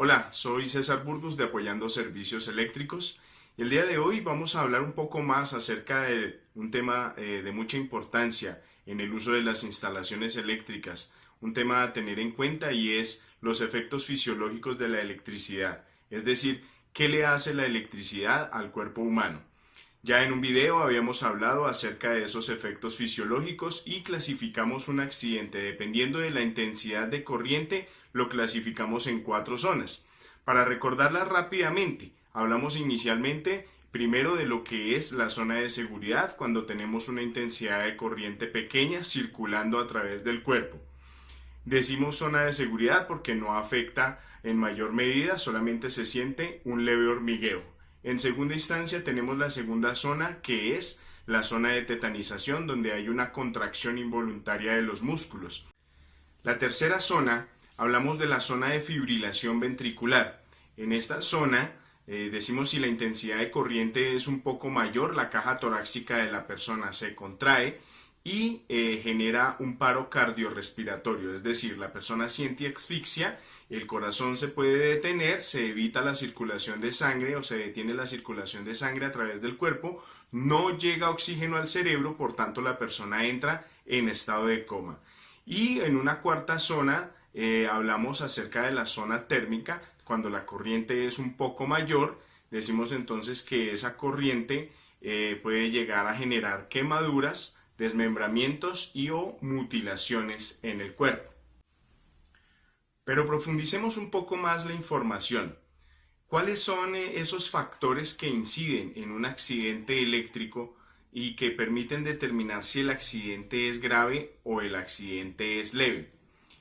Hola, soy César Burgos de Apoyando Servicios Eléctricos y el día de hoy vamos a hablar un poco más acerca de un tema de mucha importancia en el uso de las instalaciones eléctricas, un tema a tener en cuenta y es los efectos fisiológicos de la electricidad, es decir, qué le hace la electricidad al cuerpo humano. Ya en un video habíamos hablado acerca de esos efectos fisiológicos y clasificamos un accidente. Dependiendo de la intensidad de corriente, lo clasificamos en 4 zonas. Para recordarlas rápidamente, hablamos inicialmente primero de lo que es la zona de seguridad cuando tenemos una intensidad de corriente pequeña circulando a través del cuerpo. Decimos zona de seguridad porque no afecta en mayor medida, solamente se siente un leve hormigueo. En segunda instancia tenemos la segunda zona, que es la zona de tetanización, donde hay una contracción involuntaria de los músculos. La tercera zona, hablamos de la zona de fibrilación ventricular. En esta zona decimos si la intensidad de corriente es un poco mayor, la caja torácica de la persona se contrae y genera un paro cardiorrespiratorio, es decir, la persona siente asfixia, el corazón se puede detener, se evita la circulación de sangre o se detiene la circulación de sangre a través del cuerpo, no llega oxígeno al cerebro, por tanto la persona entra en estado de coma. Y en una cuarta zona hablamos acerca de la zona térmica, cuando la corriente es un poco mayor, decimos entonces que esa corriente puede llegar a generar quemaduras, desmembramientos y o mutilaciones en el cuerpo. Pero profundicemos un poco más la información. ¿Cuáles son esos factores que inciden en un accidente eléctrico y que permiten determinar si el accidente es grave o el accidente es leve?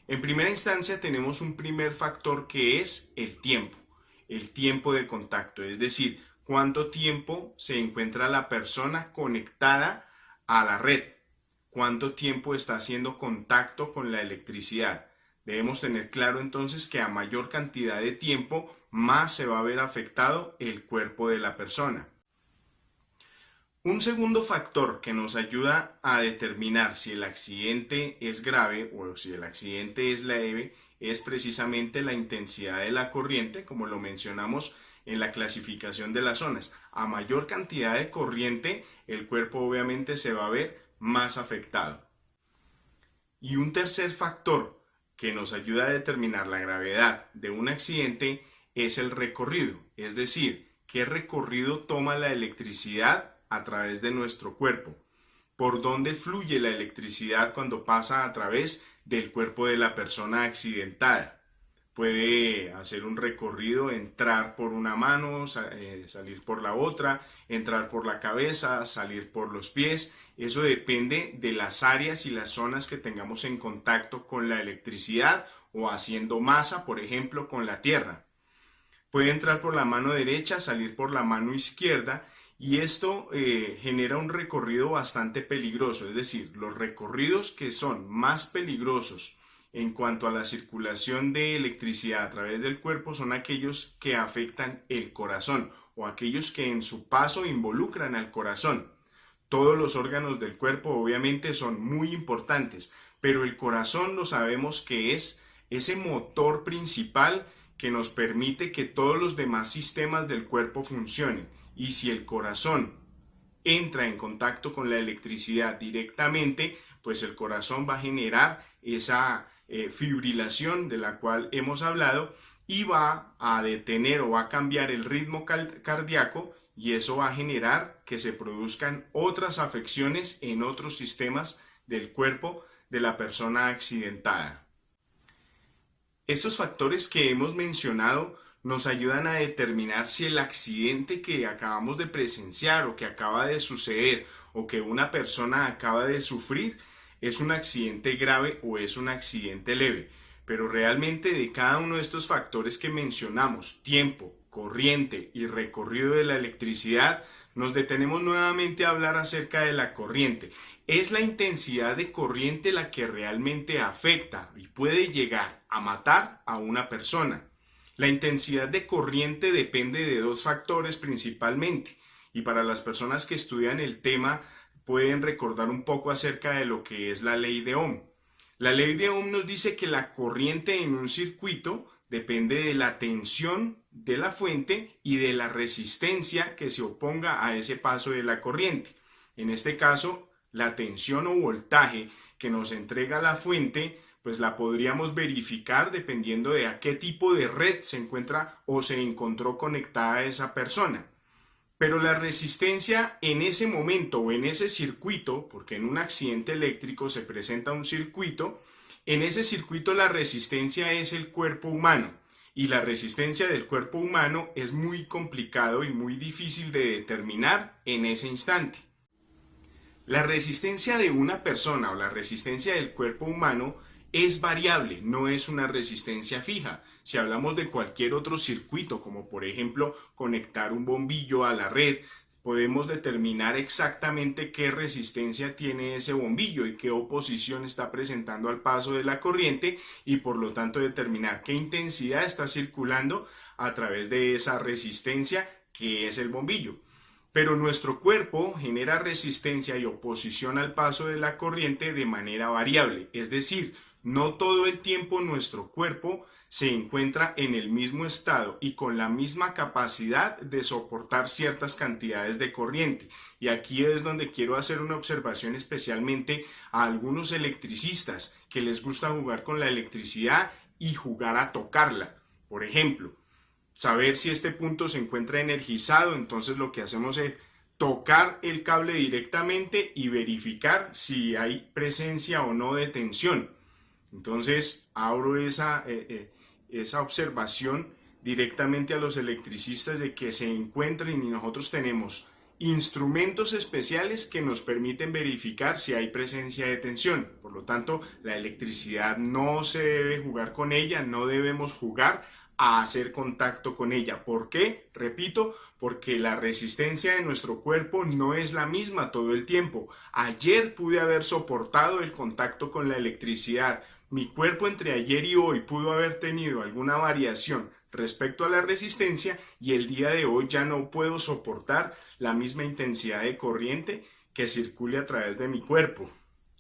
En primera instancia tenemos un primer factor que es el tiempo de contacto, es decir, cuánto tiempo se encuentra la persona conectada a la red, cuánto tiempo está haciendo contacto con la electricidad. Debemos tener claro entonces que a mayor cantidad de tiempo, más se va a ver afectado el cuerpo de la persona. Un segundo factor que nos ayuda a determinar si el accidente es grave o si el accidente es leve es precisamente la intensidad de la corriente, como lo mencionamos en la clasificación de las zonas. A mayor cantidad de corriente, el cuerpo obviamente se va a ver más afectado. Y un tercer factor que nos ayuda a determinar la gravedad de un accidente es el recorrido, es decir, qué recorrido toma la electricidad a través de nuestro cuerpo, por dónde fluye la electricidad cuando pasa a través del cuerpo de la persona accidentada. Puede hacer un recorrido, entrar por una mano, salir por la otra, entrar por la cabeza, salir por los pies. Eso depende de las áreas y las zonas que tengamos en contacto con la electricidad o haciendo masa, por ejemplo, con la tierra. Puede entrar por la mano derecha, salir por la mano izquierda y esto genera un recorrido bastante peligroso, es decir, los recorridos que son más peligrosos en cuanto a la circulación de electricidad a través del cuerpo son aquellos que afectan el corazón o aquellos que en su paso involucran al corazón. Todos los órganos del cuerpo obviamente son muy importantes, pero el corazón lo sabemos que es ese motor principal que nos permite que todos los demás sistemas del cuerpo funcionen. Y si el corazón entra en contacto con la electricidad directamente, pues el corazón va a generar esa fibrilación de la cual hemos hablado y va a detener o va a cambiar el ritmo cardíaco y eso va a generar que se produzcan otras afecciones en otros sistemas del cuerpo de la persona accidentada. Estos factores que hemos mencionado nos ayudan a determinar si el accidente que acabamos de presenciar o que acaba de suceder o que una persona acaba de sufrir es un accidente grave o es un accidente leve. Pero realmente de cada uno de estos factores que mencionamos, tiempo, corriente y recorrido de la electricidad, nos detenemos nuevamente a hablar acerca de la corriente. Es la intensidad de corriente la que realmente afecta y puede llegar a matar a una persona. La intensidad de corriente depende de dos factores principalmente, y para las personas que estudian el tema pueden recordar un poco acerca de lo que es la ley de Ohm. La ley de Ohm nos dice que la corriente en un circuito depende de la tensión de la fuente y de la resistencia que se oponga a ese paso de la corriente. En este caso, la tensión o voltaje que nos entrega la fuente, pues la podríamos verificar dependiendo de a qué tipo de red se encuentra o se encontró conectada esa persona. Pero la resistencia en ese momento o en ese circuito, porque en un accidente eléctrico se presenta un circuito, en ese circuito la resistencia es el cuerpo humano. Y la resistencia del cuerpo humano es muy complicado y muy difícil de determinar en ese instante. La resistencia de una persona o la resistencia del cuerpo humano es variable, no es una resistencia fija. Si hablamos de cualquier otro circuito, como por ejemplo conectar un bombillo a la red, podemos determinar exactamente qué resistencia tiene ese bombillo y qué oposición está presentando al paso de la corriente y por lo tanto determinar qué intensidad está circulando a través de esa resistencia que es el bombillo. Pero nuestro cuerpo genera resistencia y oposición al paso de la corriente de manera variable, es decir, no todo el tiempo nuestro cuerpo se encuentra en el mismo estado y con la misma capacidad de soportar ciertas cantidades de corriente. Y aquí es donde quiero hacer una observación especialmente a algunos electricistas que les gusta jugar con la electricidad y jugar a tocarla. Por ejemplo, saber si este punto se encuentra energizado, entonces lo que hacemos es tocar el cable directamente y verificar si hay presencia o no de tensión. Entonces abro esa observación directamente a los electricistas de que se encuentren y nosotros tenemos instrumentos especiales que nos permiten verificar si hay presencia de tensión. Por lo tanto, la electricidad no se debe jugar con ella, no debemos jugar a hacer contacto con ella. ¿Por qué? Repito, porque la resistencia de nuestro cuerpo no es la misma todo el tiempo. Ayer pude haber soportado el contacto con la electricidad. Mi cuerpo entre ayer y hoy pudo haber tenido alguna variación respecto a la resistencia y el día de hoy ya no puedo soportar la misma intensidad de corriente que circule a través de mi cuerpo.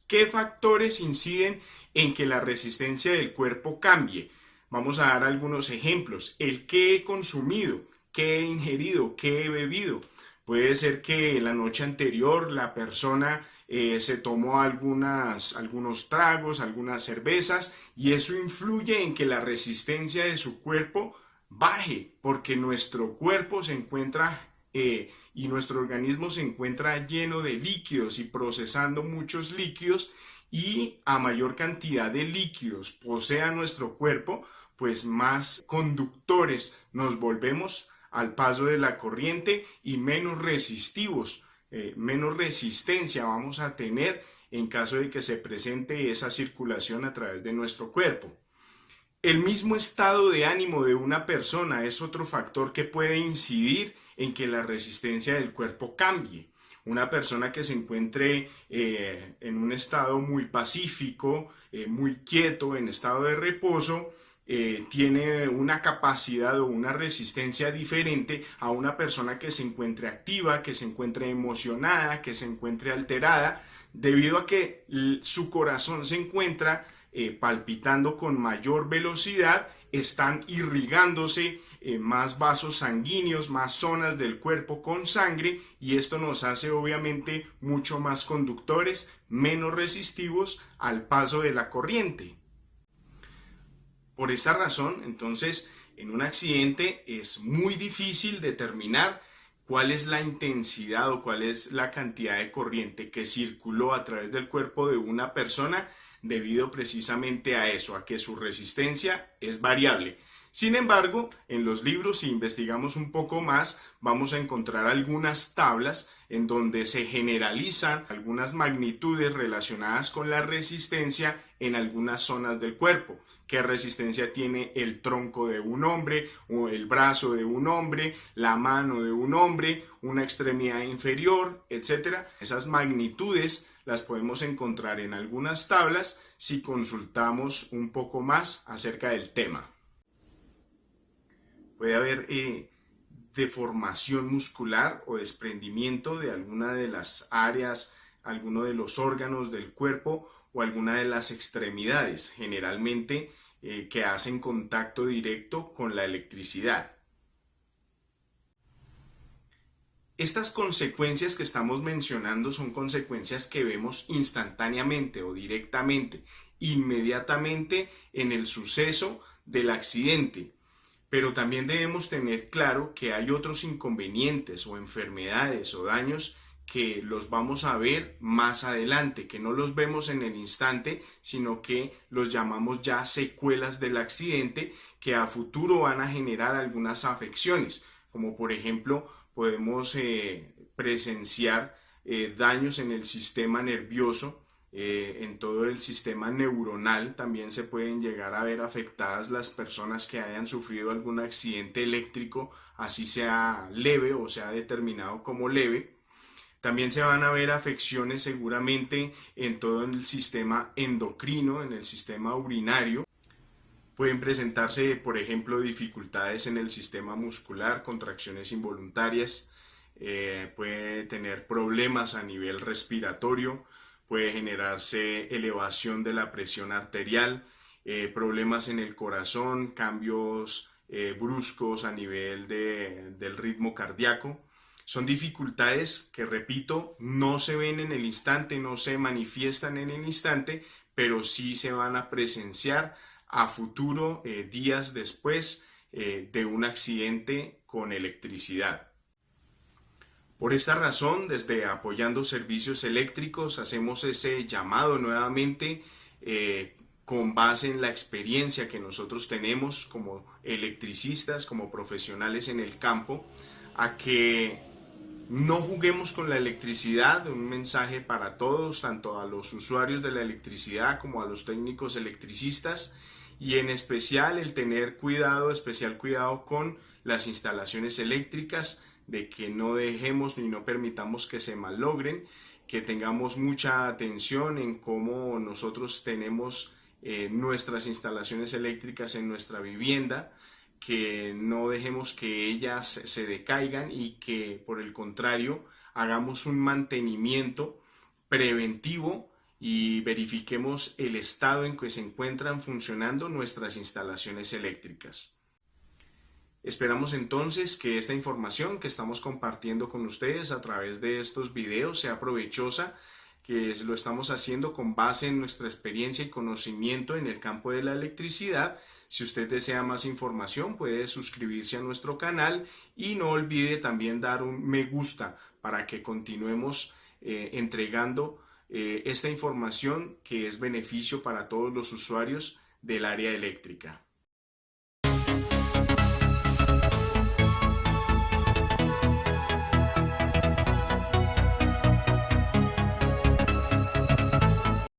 ¿Qué factores inciden en que la resistencia del cuerpo cambie? Vamos a dar algunos ejemplos. El qué he consumido, qué he ingerido, qué he bebido. Puede ser que la noche anterior la persona se tomó algunos tragos, algunas cervezas y eso influye en que la resistencia de su cuerpo baje porque nuestro cuerpo se encuentra y nuestro organismo se encuentra lleno de líquidos y procesando muchos líquidos y a mayor cantidad de líquidos posea nuestro cuerpo, pues más conductores nos volvemos al paso de la corriente y menos resistivos, menos resistencia vamos a tener en caso de que se presente esa circulación a través de nuestro cuerpo. El mismo estado de ánimo de una persona es otro factor que puede incidir en que la resistencia del cuerpo cambie. Una persona que se encuentre en un estado muy pacífico, muy quieto, en estado de reposo, tiene una capacidad o una resistencia diferente a una persona que se encuentre activa, que se encuentre emocionada, que se encuentre alterada, debido a que su corazón se encuentra palpitando con mayor velocidad, están irrigándose más vasos sanguíneos, más zonas del cuerpo con sangre y esto nos hace obviamente mucho más conductores, menos resistivos al paso de la corriente. Por esta razón, entonces, en un accidente es muy difícil determinar cuál es la intensidad o cuál es la cantidad de corriente que circuló a través del cuerpo de una persona debido precisamente a eso, a que su resistencia es variable. Sin embargo, en los libros, si investigamos un poco más, vamos a encontrar algunas tablas en donde se generalizan algunas magnitudes relacionadas con la resistencia en algunas zonas del cuerpo. ¿Qué resistencia tiene el tronco de un hombre, o el brazo de un hombre, la mano de un hombre, una extremidad inferior, etcétera? Esas magnitudes las podemos encontrar en algunas tablas si consultamos un poco más acerca del tema. Puede haber deformación muscular o desprendimiento de alguna de las áreas, alguno de los órganos del cuerpo o alguna de las extremidades. Generalmente que hacen contacto directo con la electricidad. Estas consecuencias que estamos mencionando son consecuencias que vemos instantáneamente o directamente, inmediatamente en el suceso del accidente. Pero también debemos tener claro que hay otros inconvenientes o enfermedades o daños que los vamos a ver más adelante, que no los vemos en el instante, sino que los llamamos ya secuelas del accidente, que a futuro van a generar algunas afecciones, como por ejemplo podemos presenciar daños en el sistema nervioso, en todo el sistema neuronal. También se pueden llegar a ver afectadas las personas que hayan sufrido algún accidente eléctrico, así sea leve o sea determinado como leve. También se van a ver afecciones seguramente en todo el sistema endocrino, en el sistema urinario. Pueden presentarse, por ejemplo, dificultades en el sistema muscular, contracciones involuntarias, puede tener problemas a nivel respiratorio, puede generarse elevación de la presión arterial, problemas en el corazón, cambios bruscos a nivel del ritmo cardíaco. Son dificultades que, repito, no se ven en el instante, no se manifiestan en el instante, pero sí se van a presenciar a futuro, días después de un accidente con electricidad. Por esta razón, desde Apoyando Servicios Eléctricos, hacemos ese llamado nuevamente con base en la experiencia que nosotros tenemos como electricistas, como profesionales en el campo, a que no juguemos con la electricidad. Un mensaje para todos, tanto a los usuarios de la electricidad como a los técnicos electricistas, y en especial el tener cuidado, especial cuidado con las instalaciones eléctricas, de que no dejemos ni no permitamos que se malogren, que tengamos mucha atención en cómo nosotros tenemos nuestras instalaciones eléctricas en nuestra vivienda, que no dejemos que ellas se decaigan y que por el contrario hagamos un mantenimiento preventivo y verifiquemos el estado en que se encuentran funcionando nuestras instalaciones eléctricas. Esperamos entonces que esta información que estamos compartiendo con ustedes a través de estos videos sea provechosa, que lo estamos haciendo con base en nuestra experiencia y conocimiento en el campo de la electricidad. Si usted desea más información, puede suscribirse a nuestro canal y no olvide también dar un me gusta para que continuemos entregando esta información que es beneficio para todos los usuarios del área eléctrica.